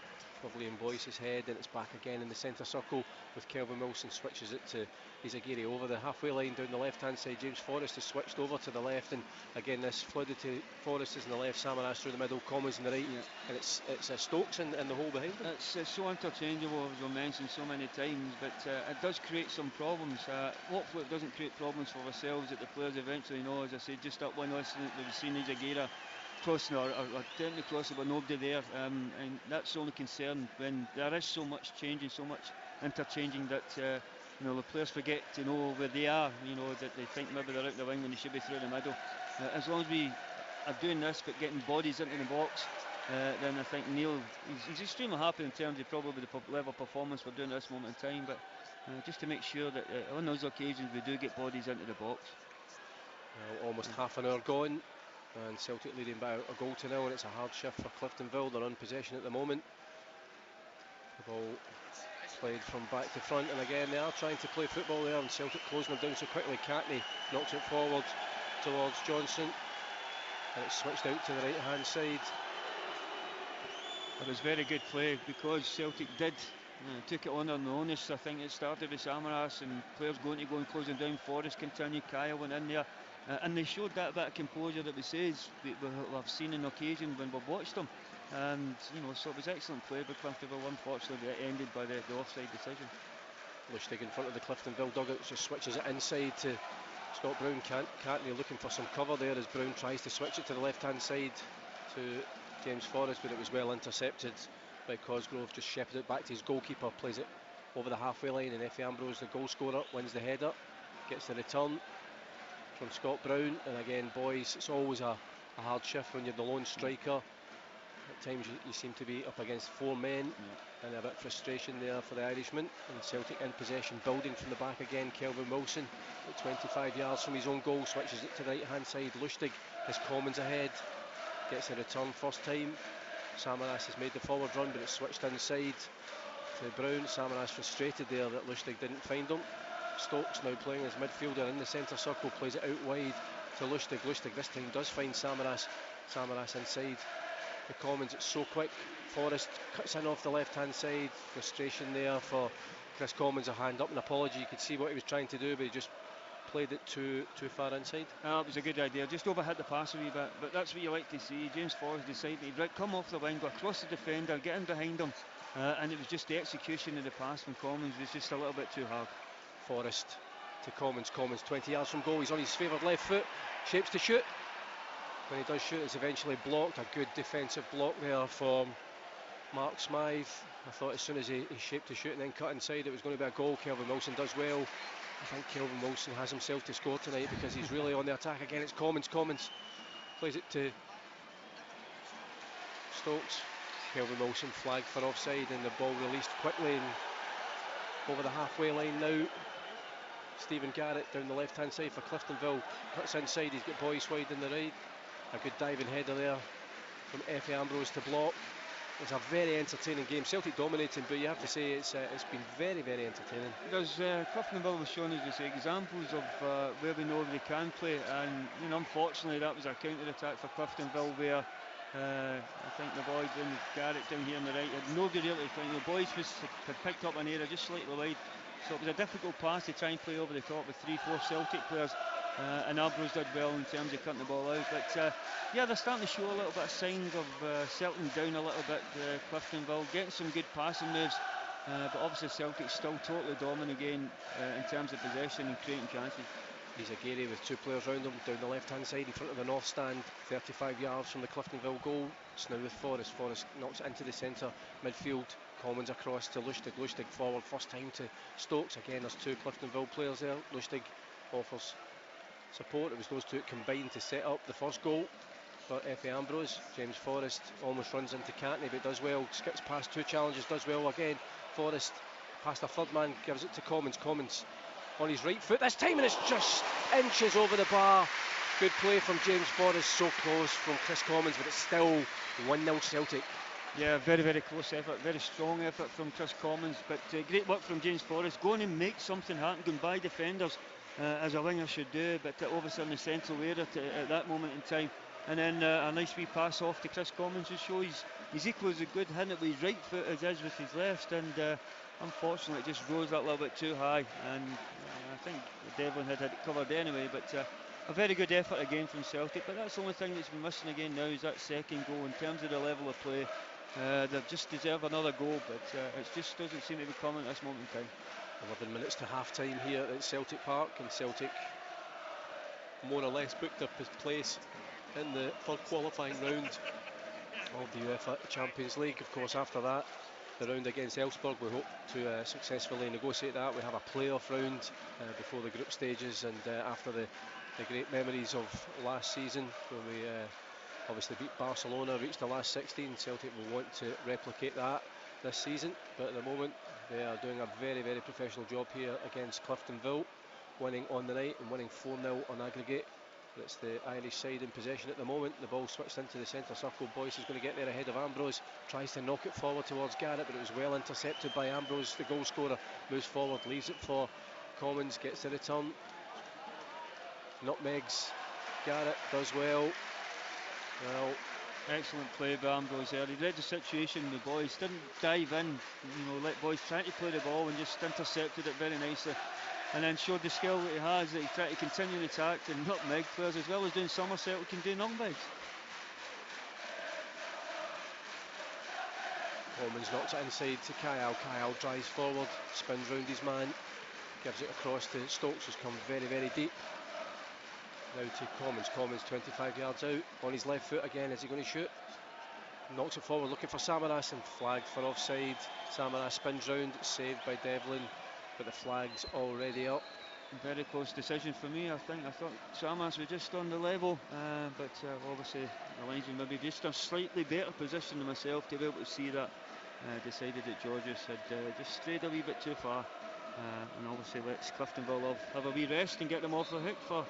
of Liam Boyce's head, and it's back again in the centre circle with Kelvin Wilson. Switches it to Izagirre over the halfway line down the left hand side. James Forrest has switched over to the left, and again this flooded to Forrest is in the left, Samaras through the middle, Commons in the right, and it's Stokes in the hole behind him. It's so interchangeable, as we mentioned so many times, but it does create some problems. Hopefully it doesn't create problems for ourselves that the players eventually know. As I said, just that one incident we've seen Izagirre crossing or attempting to cross it but nobody there, and that's the only concern when there is so much changing, so much interchanging that you know, the players forget to know where they are, you know, that they think maybe they're out the wing when they should be through the middle. As long as we are doing this but getting bodies into the box, then I think Neil, he's extremely happy in terms of probably the level of performance we're doing at this moment in time, but just to make sure that on those occasions we do get bodies into the box. Well, almost half an hour gone, and Celtic leading by a goal to nil, and it's a hard shift for Cliftonville. They're on possession at the moment. The ball played from back to front, and again they are trying to play football there, and Celtic closing them down so quickly. Catney knocks it forward towards Johnson, and it's switched out to the right hand side. It was very good play because Celtic did took it on their onus. I think it started with Samaras and players going to go and closing down. Forrest continued, Kyle went in there, and they showed that bit of composure that we say we've seen on occasion when we've watched them. and so it was excellent play by Cliftonville. Unfortunately, it ended by the offside decision. Lustig in front of the Cliftonville dugout, just switches it inside to Scott Brown. Cantney looking for some cover there as Brown tries to switch it to the left-hand side to James Forrest, but it was well intercepted by Cosgrove. Just shepherded it back to his goalkeeper, plays it over the halfway line, and Efe Ambrose, the goal scorer, wins the header, gets the return from Scott Brown. And again, boys, it's always a hard shift when you're the lone striker. At times you seem to be up against 4 men, and a bit of frustration there for the Irishman. And Celtic in possession, building from the back again. Kelvin Wilson at 25 yards from his own goal, switches it to the right hand side. Lustig has Commons ahead, gets a return first time. Samaras has made the forward run, but it's switched inside to Brown. Samaras frustrated there that Lustig didn't find him. Stokes now playing as midfielder in the centre circle, plays it out wide to Lustig. Lustig this time does find Samaras. Samaras inside the Commons, it's so quick. Forrest cuts in off the left hand side. Frustration there for Chris Commons. A hand up, an apology. You could see what he was trying to do, but he just played it too far inside. It was a good idea, just overhit the pass a wee bit, but that's what you like to see. James Forrest decided he'd come off the wing, go across the defender, get in behind him, and it was just the execution of the pass from Commons was just a little bit too hard. Forrest to Commons. Commons 20 yards from goal, he's on his favoured left foot, shapes to shoot. When he does shoot, it's eventually blocked. A good defensive block there from Mark Smythe. I thought as soon as he shaped to shoot and then cut inside, it was going to be a goal. Kelvin Wilson does well. I think Kelvin Wilson has himself to score tonight because he's really on the attack again. It's Commons. Commons plays it to Stokes. Kelvin Wilson flagged for offside, and the ball released quickly and over the halfway line now. Stephen Garrett down the left hand side for Cliftonville, cuts inside. He's got Boyce wide in the right. A good diving header there from Efe Ambrose to block. It's a very entertaining game. Celtic dominating, but you have to say it's been very, very entertaining. Cliftonville was showing us examples of where we know they can play, and unfortunately that was a counter attack for Cliftonville where I think the boy down Garrett down here on the right had nobody really find. Boyce had picked up an error just slightly wide, so it was a difficult pass to try and play over the top with 3-4 Celtic players. And Ambrose did well in terms of cutting the ball out, but they're starting to show a little bit of signs of settling down a little bit. Cliftonville getting some good passing moves, but obviously Celtic's still totally dominant again in terms of possession and creating chances. He's a Gary with 2 players round him down the left hand side in front of the north stand, 35 yards from the Cliftonville goal. It's now with Forrest. Forrest knocks it into the centre midfield. Commons across to Lustig. Lustig forward first time to Stokes. Again, there's 2 Cliftonville players there. Lustig offers support. It was those 2 combined to set up the first goal for Efe Ambrose. James Forrest almost runs into Cantney, but does well, skips past 2 challenges, does well again. Forrest past a third man, gives it to Commons. Commons on his right foot this time, and it's just inches over the bar. Good play from James Forrest, so close from Chris Commons, but it's still 1-0 Celtic. Yeah, very, very close effort, very strong effort from Chris Commons, but great work from James Forrest, going and make something happen, going by defenders as a winger should do, but obviously in the central area at that moment in time. And then a nice wee pass off to Chris Commons to show he's equally as good hitting it with his right foot as is with his left, and unfortunately it just rose that little bit too high, and I think Devlin had it covered anyway, but a very good effort again from Celtic. But that's the only thing that's been missing again now is that second goal. In terms of the level of play, they've just deserved another goal, but it just doesn't seem to be coming at this moment in time. 11 minutes to half time here at Celtic Park, and Celtic more or less booked their place in the third qualifying round of the UEFA Champions League. Of course, after that, the round against Elfsborg, we hope to successfully negotiate that. We have a playoff round before the group stages, and after the great memories of last season when we obviously beat Barcelona, reached the last 16, Celtic will want to replicate that this season, but at the moment they are doing a very, very professional job here against Cliftonville, winning on the night and winning 4-0 on aggregate. It's the Irish side in possession at the moment. The ball switched into the centre circle. Boyce is going to get there ahead of Ambrose, tries to knock it forward towards Garrett, but it was well intercepted by Ambrose. The goal scorer moves forward, leaves it for Commons, gets the return, nutmegs Garrett, does well. Excellent play by Ambrose there. He read the situation with Boyce, didn't dive in, let Boyce try to play the ball and just intercepted it very nicely, and then showed the skill that he has, that he tried to continue the attack and nutmeg players as well as doing somersault, he can do nutmegs. Coleman's knocks it inside to Kyle. Kyle drives forward, spins round his man, gives it across to Stokes, who's come very, very deep. Now to Coleman's. Coleman's 25 yards out on his left foot again. Is he going to shoot? Knocks it forward, looking for Samaras, and flagged for offside. Samaras spins round, saved by Devlin, but the flag's already up. Very close decision for me. I thought Samaras was just on the level, but obviously the linesman maybe just a slightly better position than myself to be able to see that. Decided that Georges had just strayed a wee bit too far, and obviously lets Cliftonville have a wee rest and get them off the hook for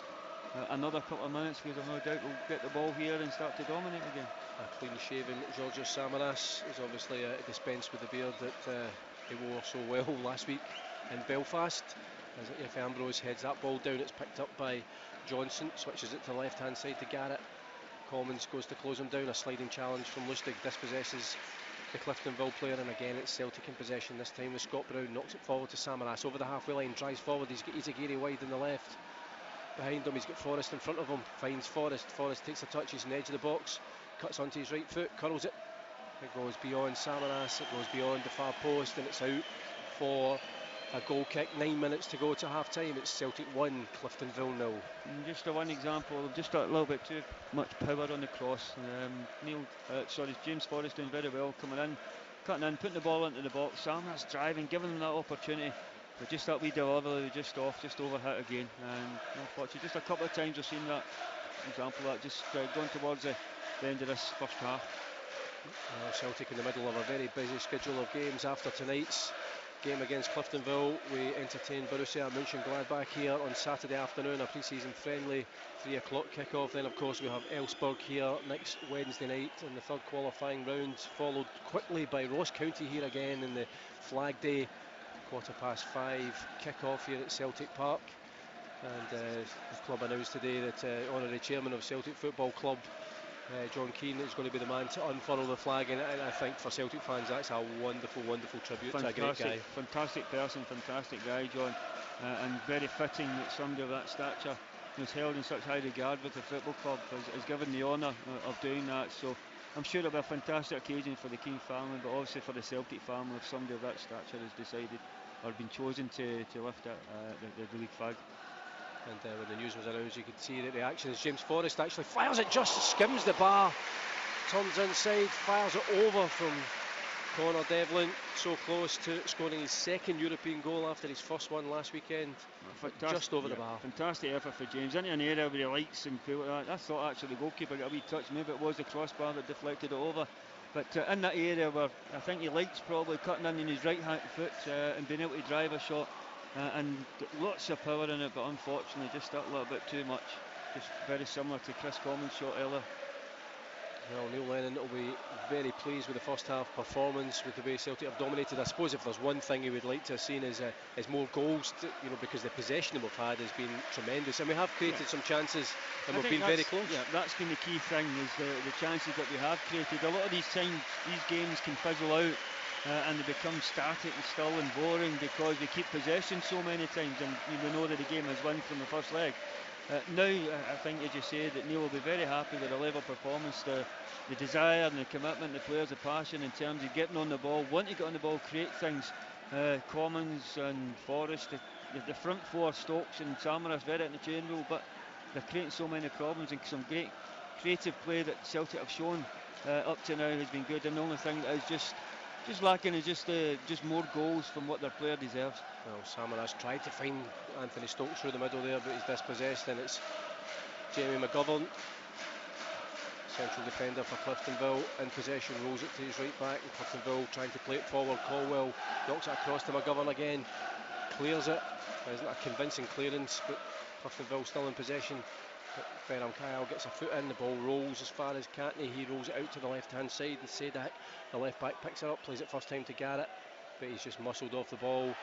another couple of minutes, because I've no doubt we'll get the ball here and start to dominate again. A clean-shaven Georges Samaras is obviously dispensed with the beard that he wore so well last week in Belfast. As if Ambrose heads that ball down, it's picked up by Johnson, switches it to the left-hand side to Garrett. Commons goes to close him down. A sliding challenge from Lustig dispossesses the Cliftonville player, and again it's Celtic in possession. This time with Scott Brown, knocks it forward to Samaras over the halfway line, drives forward. He's got Izagiri wide on the left. Behind him he's got Forrest in front of him, finds Forrest. Forrest takes a touch, he's on the edge of the box, cuts onto his right foot, curls it. It goes beyond Samaras, it goes beyond the far post, and it's out for a goal kick. 9 minutes to go to half time. It's Celtic 1, Cliftonville 0. Just one example of just a little bit too much power on the cross. James Forrest doing very well, coming in, cutting in, putting the ball into the box. Samaras driving, giving them that opportunity, but just that wee delivery just off, just overhit again. And unfortunately, just a couple of times we've seen that example of that just going towards the end of this first half. Celtic in the middle of a very busy schedule of games after tonight's game against Cliftonville. We entertain Borussia Mönchengladbach here on Saturday afternoon, a pre-season friendly 3 o'clock kick-off. Then of course we have Elfsborg here next Wednesday night in the third qualifying round, followed quickly by Ross County here again in the Flag Day 5:15 kick-off here at Celtic Park. And the club announced today that honorary chairman of Celtic Football Club, John Keane, is going to be the man to unfurl the flag, and I think for Celtic fans that's a wonderful, wonderful tribute to a great guy. Fantastic person, fantastic guy, John, and very fitting that somebody of that stature was held in such high regard with the football club, is given the honour of doing that. So I'm sure it'll be a fantastic occasion for the Keane family, but obviously for the Celtic family if somebody of that stature has decided or been chosen to lift the league flag. And when the news was announced, you could see the reaction as James Forrest actually fires it, just skims the bar, turns inside, fires it over from Connor Devlin, so close to scoring his second European goal after his first one last weekend. Just over the bar. Fantastic effort for James, into an area where he likes and put that. I thought actually the goalkeeper got a wee touch, maybe it was the crossbar that deflected it over. But in that area where I think he likes probably cutting in his right hand foot and being able to drive a shot. And lots of power in it, but unfortunately just that little bit too much. Just very similar to Chris Coleman's shot earlier. Well, Neil Lennon will be very pleased with the first half performance, with the way Celtic have dominated. I suppose if there's one thing he would like to have seen is more goals, because the possession we've had has been tremendous, and we have created some chances, and we've been very close. Yeah, that's been the key thing, is the chances that we have created. A lot of these times, these games can fizzle out. And they become static and still and boring because we keep possession so many times, and we know that the game has won from the first leg. Now I think, as you say, that Neil will be very happy with the level of performance, the desire and the commitment, the players, the passion in terms of getting on the ball, wanting to get on the ball, create things. Commons and Forrest, the front four, Stokes and Samaras, very in the chain rule, but they're creating so many problems, and some great creative play that Celtic have shown up to now has been good, and the only thing that is just lacking is just more goals from what their player deserves. Well, Samaras tried to find Anthony Stokes through the middle there, but he's dispossessed, and it's Jamie McGovern, central defender for Cliftonville, in possession, rolls it to his right back, and Cliftonville trying to play it forward. Colwell knocks it across to McGovern again, clears it. Isn't a convincing clearance, but Cliftonville still in possession. But Beram Kyle gets a foot in, the ball rolls as far as Catney, he rolls it out to the left hand side, and Sadak, the left back, picks it up, plays it first time to Garrett, but he's just muscled off the ball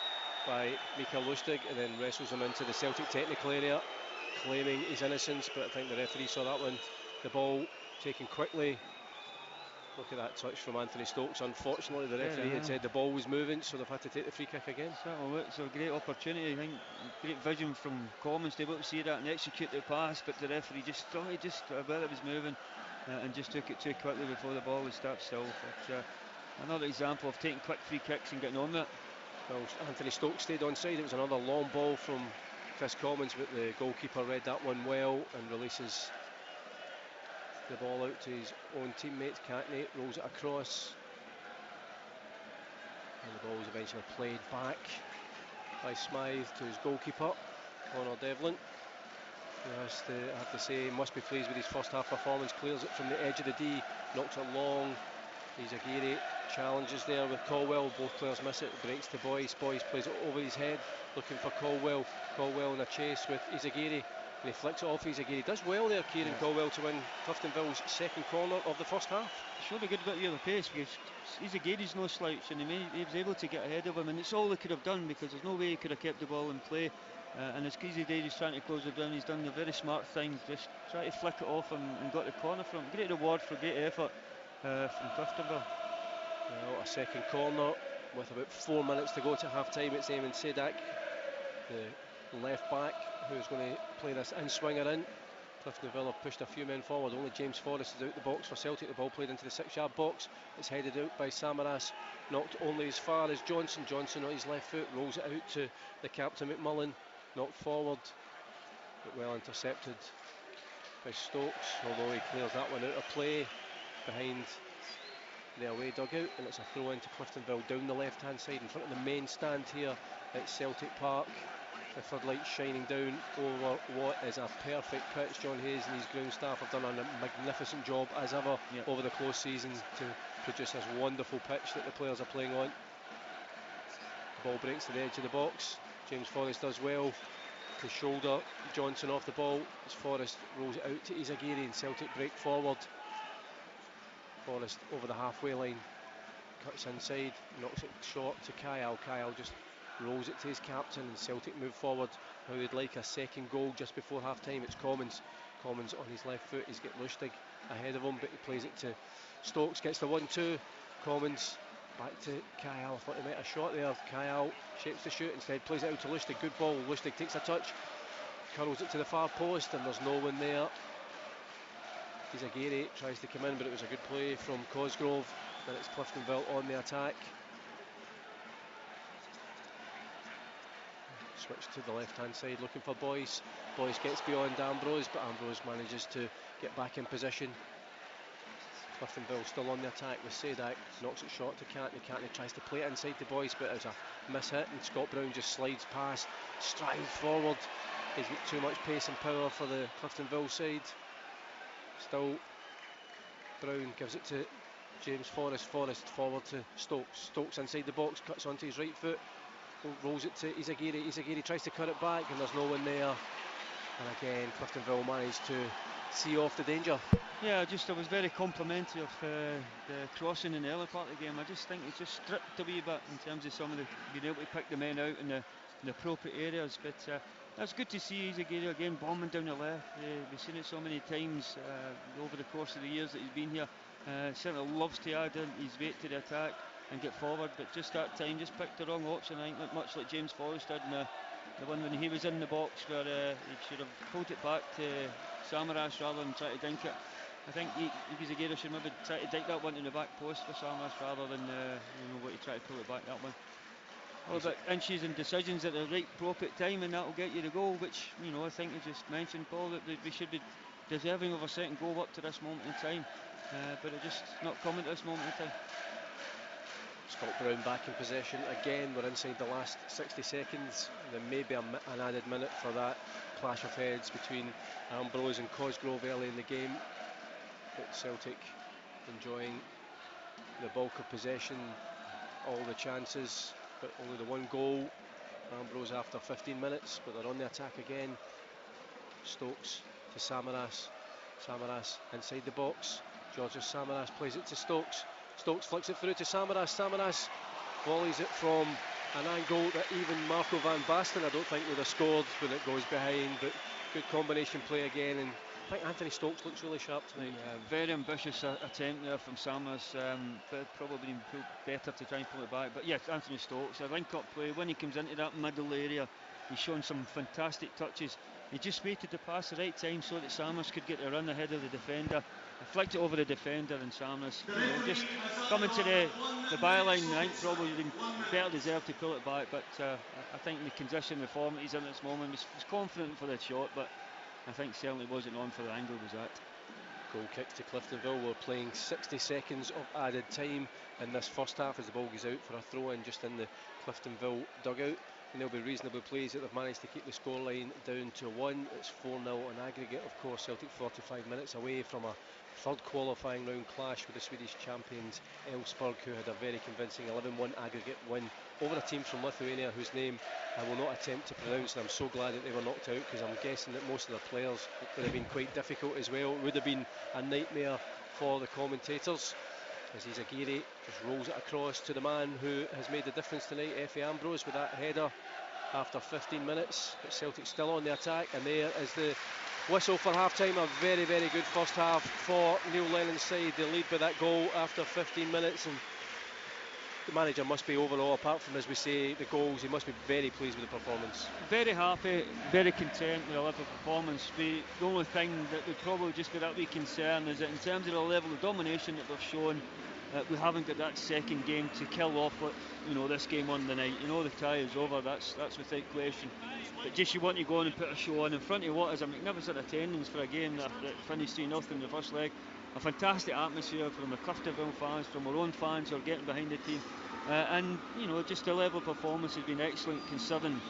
by Mikael Lustig, and then wrestles him into the Celtic technical area, claiming his innocence, but I think the referee saw that one. The ball taken quickly. Look at that touch from Anthony Stokes. Unfortunately the referee had said the ball was moving, so they've had to take the free kick again. So a great opportunity, I think, great vision from Commons to be able to see that and execute the pass, but the referee just thought while it was moving and just took it too quickly before the ball was stopped still. But Another example of taking quick free kicks and getting on with it. Well, Anthony Stokes stayed onside. It was another long ball from Chris Commons, but the goalkeeper read that one well and releases the ball out to his own teammate. Cagney rolls it across, and the ball is eventually played back by Smythe to his goalkeeper, Conor Devlin, who has to, I have to say, must be pleased with his first half performance. Clears it from the edge of the D, knocks it long. Izagiri challenges there with Colwell. Both players miss it. Breaks to Boyce. Boyce plays it over his head, looking for Colwell. Colwell in a chase with Izagiri, and he flicks it off Izagiri. Does well there, Kieran Colwell, to win Cliftonville's second corner of the first half. Showed a good bit of the pace because Izagiri's no slouch, and he was able to get ahead of him, and it's all they could have done because there's no way he could have kept the ball in play. And as Izagiri's trying to close it down, he's done the very smart thing, just try to flick it off and got the corner from him. Great reward for great effort from Cliftonville. Well, a second corner with about 4 minutes to go to half time. It's Eamon Sedak, the left back, who's going to play this in-swinger in. Cliftonville have pushed a few men forward. Only James Forrest is out the box for Celtic. The ball played into the 6-yard box. It's headed out by Samaras, knocked only as far as Johnson. Johnson on his left foot rolls it out to the captain McMullen, knocked forward but well intercepted by Stokes, although he clears that one out of play behind the away dugout, and it's a throw into Cliftonville down the left hand side in front of the main stand here at Celtic Park. The floodlights shining down over what is a perfect pitch. John Hayes and his ground staff have done a magnificent job as ever over the close season to produce this wonderful pitch that the players are playing on. The ball breaks to the edge of the box. James Forrest does well to shoulder Johnson off the ball as Forrest rolls it out to Izagiri, and Celtic break forward. Forrest over the halfway line, cuts inside, knocks it short to Kyle. Kyle just rolls it to his captain, and Celtic move forward. Now they'd like a second goal just before half time. It's Commons on his left foot. He's got Lustig ahead of him, but he plays it to Stokes, gets the 1-2. Commons back to Kyle. I thought he might have shot there. Kyle shapes the shoot, instead plays it out to Lustig. Good ball. Lustig takes a touch, curls it to the far post, and there's no one there. Izagiri tries to come in, but it was a good play from Cosgrove. Then it's Cliftonville on the attack. Switch to the left hand side looking for Boyce. Boyce gets beyond Ambrose, but Ambrose manages to get back in position. Cliftonville still on the attack with Sedak, knocks it short to Cantney. Cantney tries to play it inside to Boyce, but it was a miss-hit, and Scott Brown just slides past, strides forward. He's got too much pace and power for the Cliftonville side. Still, Brown gives it to James Forrest. Forrest forward to Stokes. Stokes inside the box, cuts onto his right foot, rolls it to Izagiri. Izagiri tries to cut it back, and there's no one there. And again, Cliftonville managed to see off the danger. Yeah, I was very complimentary of the crossing in the early part of the game. I just think it's just stripped a wee bit in terms of some of the being able to pick the men out in the appropriate areas. But that's good to see Izagiri again bombing down the left. We've seen it so many times over the course of the years that he's been here. Certainly loves to add in his weight to the attack and get forward, but just that time just picked the wrong option. I think much like James Forrest did in the one when he was in the box, where he should have pulled it back to Samaras rather than try to dink it. I think Izagiri should maybe try to dink that one to the back post for Samaras rather than what he tried to pull it back that one. All about inches and decisions at the right appropriate time, and that will get you the goal, which I think you just mentioned, Paul, that we should be deserving of a second goal up to this moment in time, but it's just not coming to this moment in time. Scott Brown back in possession again. We're inside the last 60 seconds. There may be an added minute for that clash of heads between Ambrose and Cosgrove early in the game, but Celtic enjoying the bulk of possession, all the chances, but only the one goal. Ambrose after 15 minutes, but they're on the attack again. Stokes to Samaras. Samaras inside the box. Georgios Samaras plays it to Stokes. Stokes flicks it through to Samaras. Samaras volleys it from an angle that even Marco van Basten I don't think would have scored when it goes behind, but good combination play again, and I think Anthony Stokes looks really sharp tonight. Yeah, very ambitious attempt there from Samaras, but probably better to try and pull it back. But yes, Anthony Stokes, a link-up play. When he comes into that middle area, he's shown some fantastic touches. He just waited to pass the right time so that Samaras could get a run ahead of the defender, flicked it over the defender, and Samnus, just coming to the byline. I think probably better deserved to pull it back, but I think the condition, the form that he's in at this moment, was confident for the shot, but I think certainly wasn't on for the angle was at. Goal kick to Cliftonville. We're playing 60 seconds of added time in this first half as the ball goes out for a throw-in just in the Cliftonville dugout. And they'll be reasonably pleased that they've managed to keep the scoreline down to 1. It's 4-0 on aggregate. Of course, Celtic 45 minutes away from a third qualifying round clash with the Swedish champions Elfsborg, who had a very convincing 11-1 aggregate win over a team from Lithuania whose name I will not attempt to pronounce, and I'm so glad that they were knocked out, because I'm guessing that most of the players would have been quite difficult as well. It would have been a nightmare for the commentators, as Izagiri just rolls it across to the man who has made the difference tonight, Efe Ambrose, with that header after 15 minutes. But Celtic still on the attack, and there is the whistle for half-time. A very, very good first half for Neil Lennon's side. They lead by that goal after 15 minutes, and the manager must be overall, apart from, as we say, the goals, he must be very pleased with the performance. Very happy, very content with the level of performance. The only thing that would probably just be that wee concern is that in terms of the level of domination that we've shown, we haven't got that second game to kill off this game on the night. The tie is over, that's without question. But just you want to go on and put a show on in front of what is a magnificent attendance for a game that finished 3-0 in the first leg. A fantastic atmosphere from the Cliftonville fans, from our own fans who are getting behind the team. And just the level of performance has been excellent, considering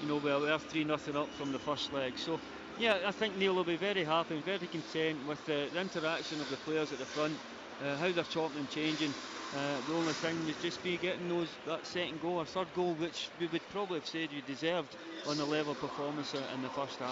we were 3-0 up from the first leg. So yeah, I think Neil will be very happy and very content with the interaction of the players at the front, how they're chopping and changing. The only thing would just be getting that second goal or third goal, which we would probably have said you deserved on the level of performance in the first half.